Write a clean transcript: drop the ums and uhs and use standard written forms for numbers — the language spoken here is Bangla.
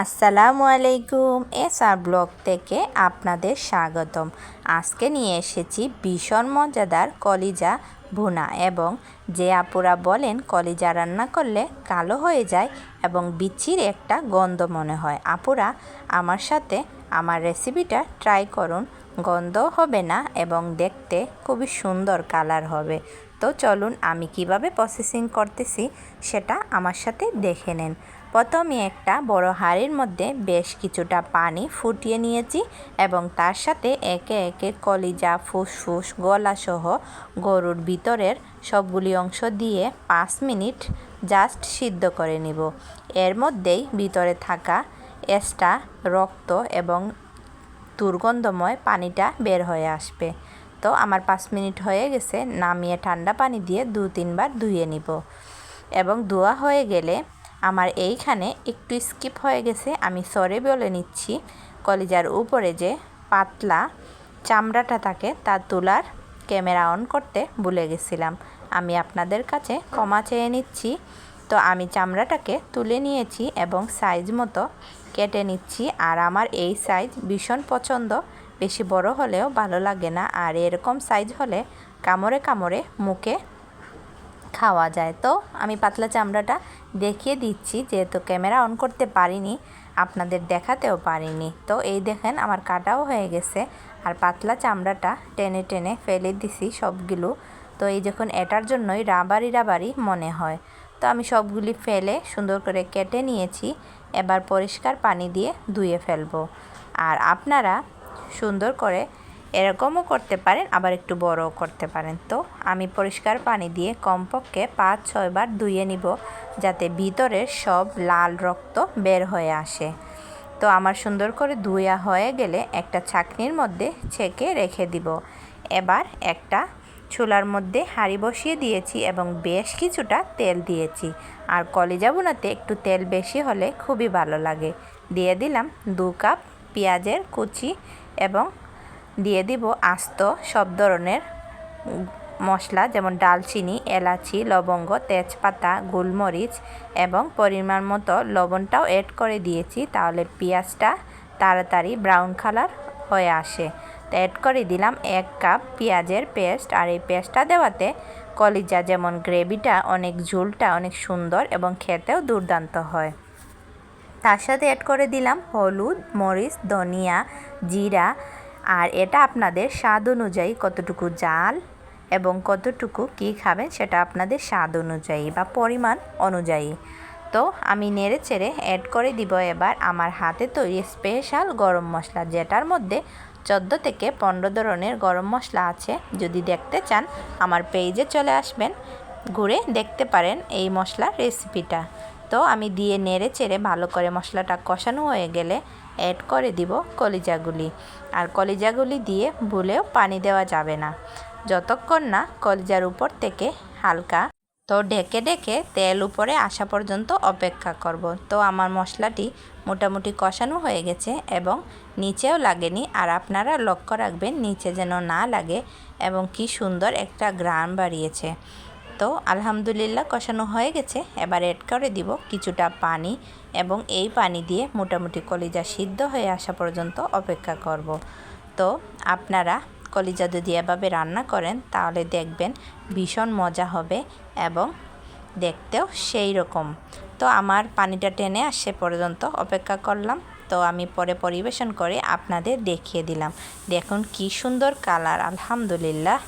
আসসালামু আলাইকুম, এসআর ব্লগ থেকে আপনাদের স্বাগতম। আজকে নিয়ে এসেছি ভীষণ মজাদার কলিজা ভুনা। এবং যে আপুরা বলেন কলিজা রান্না করলে কালো হয়ে যায় এবং বিচ্ছির একটা গন্ধ মনে হয়, আপুরা আমার সাথে আমার রেসিপিটা ট্রাই করুন। গন্ধ হবে না এবং দেখতে খুবই সুন্দর কালার হবে। তো চলুন আমি কিভাবে প্রসেসিং করতেছি সেটা আমার সাথে দেখে নেন। প্রথমে একটা বড় হাঁড়ির মধ্যে বেশ কিছুটা পানি ফুটিয়ে নিয়েছি এবং তার সাথে একে একে কলিজা, ফুসফুস, গলাসহ গরুর ভিতরের সবগুলি অংশ দিয়ে 5 মিনিট জাস্ট সিদ্ধ করে নিব। এর মধ্যেই ভিতরে থাকা এক্সট্রা রক্ত এবং দুর্গন্ধময় পানিটা বের হয়ে আসবে। তো আমার 5 মিনিট হয়ে গেছে, নামিয়ে ঠান্ডা পানি দিয়ে 2-3 বার ধুয়ে নিব। এবং ধোয়া হয়ে গেলে আমার এইখানে একটু স্কিপ হয়ে গেছে, আমি সরি বলে নিচ্ছি। কলিজার উপরে যে পাতলা চামড়াটা থাকে তা তোলার ক্যামেরা অন করতে ভুলে গেছিলাম, আমি আপনাদের কাছে ক্ষমা চেয়ে নিচ্ছি। তো আমি চামড়াটাকে তুলে নিয়েছি এবং সাইজ মতো কেটে নিচ্ছি। আর আমার এই সাইজ ভীষণ পছন্দ, বেশি বড় হলেও ভালো লাগে না, আর এরকম সাইজ হলে কামড়ে কামড়ে মুখে খাওয়া যায়। তো আমি পাতলা চামড়াটা দেখিয়ে দিচ্ছি, যেহেতু ক্যামেরা অন করতে পারিনি, আপনাদের দেখাতেও পারিনি। তো এই দেখেন আমার কাটাও হয়ে গেছে, আর পাতলা চামড়াটা টেনে টেনে ফেলে দিছি সবগুলো। তো এই যখন এটার জন্যই রাবারি রাবারি মনে হয়। তো আমি সবগুলি ফেলে সুন্দর করে কেটে নিয়েছি। এবার পরিষ্কার পানি দিয়ে ধুয়ে ফেলবো। আর আপনারা সুন্দর করে এরকমও করতে পারেন, আবার একটু বড়ও করতে পারেন। তো আমি পরিষ্কার পানি দিয়ে কমপক্ষে 5-6 বার ধুয়ে নিব, যাতে ভিতরের সব লাল রক্ত বের হয়ে আসে। তো আমার সুন্দর করে ধুয়া হয়ে গেলে একটা ছাঁকনির মধ্যে ছেঁকে রেখে দিব। এবার একটা চুলার মধ্যে হাঁড়ি বসিয়ে দিয়েছি এবং বেশ কিছুটা তেল দিয়েছি। আর কলিজা ভুনাতে একটু তেল বেশি হলে খুবই ভালো লাগে। দিয়ে দিলাম 2 কাপ পেঁয়াজের কুচি এবং দিয়ে দিব আস্ত সব ধরনের মশলা, যেমন ডালচিনি, এলাচি, লবঙ্গ, তেজপাতা, গোলমরিচ এবং পরিমাণ মতো লবণটাও অ্যাড করে দিয়েছি, তাহলে পেঁয়াজটা তাড়াতাড়ি ব্রাউন কালার হয়ে আসে। তো অ্যাড করে দিলাম 1 কাপ পেঁয়াজের পেস্ট। আর এই পেস্টটা দেওয়াতে কলিজা যেমন গ্রেভিটা অনেক, ঝোলটা অনেক সুন্দর এবং খেতেও দুর্দান্ত হয়। তার সাথে অ্যাড করে দিলাম হলুদ, মরিচ, ধনিয়া, জিরা। আর এটা আপনাদের স্বাদ অনুযায়ী কতটুকু জাল এবং কতটুকু কী খাবেন সেটা আপনাদের স্বাদ অনুযায়ী বা পরিমাণ অনুযায়ী। তো আমি নেড়ে চেড়ে অ্যাড করে দিব এবার আমার হাতে তৈরি স্পেশাল গরম মশলা, যেটার মধ্যে 14 থেকে 15 ধরনের গরম মশলা আছে। যদি দেখতে চান আমার পেজে চলে আসবেন, ঘুরে দেখতে পারেন এই মশলার রেসিপিটা। তো আমি দিয়ে নেড়ে চেড়ে ভালো করে মশলাটা কষানো হয়ে গেলে অ্যাড করে দিব কলিজাগুলি। আর কলিজাগুলি দিয়ে ভুলেও পানি দেওয়া যাবে না, যতক্ষণ না কলিজার উপর থেকে হালকা তো ঢেকে ঢেকে তেল উপরে আসা পর্যন্ত অপেক্ষা করব। তো আমার মশলাটি মোটামুটি কষানো হয়ে গেছে এবং নিচেও লাগেনি। আর আপনারা লক্ষ্য রাখবেন নিচে যেন না লাগে, এবং কি সুন্দর একটা ঘ্রাণ বাড়িয়েছে। তো আলহামদুলিল্লাহ কষানো হয়ে গেছে। এবার অ্যাড করে দিব কিছুটা পানি এবং এই পানি দিয়ে মোটামুটি কলিজা সিদ্ধ হয়ে আসা পর্যন্ত অপেক্ষা করব। তো আপনারা কলিজা যদি এভাবে রান্না করেন তাহলে দেখবেন ভীষণ মজা হবে এবং দেখতেও সেই রকম। তো আমার পানিটা টেনে আসে পর্যন্ত অপেক্ষা করলাম। তো আমি পরে পরিবেশন করে আপনাদের দেখিয়ে দিলাম। দেখুন কি সুন্দর কালার, আলহামদুলিল্লাহ।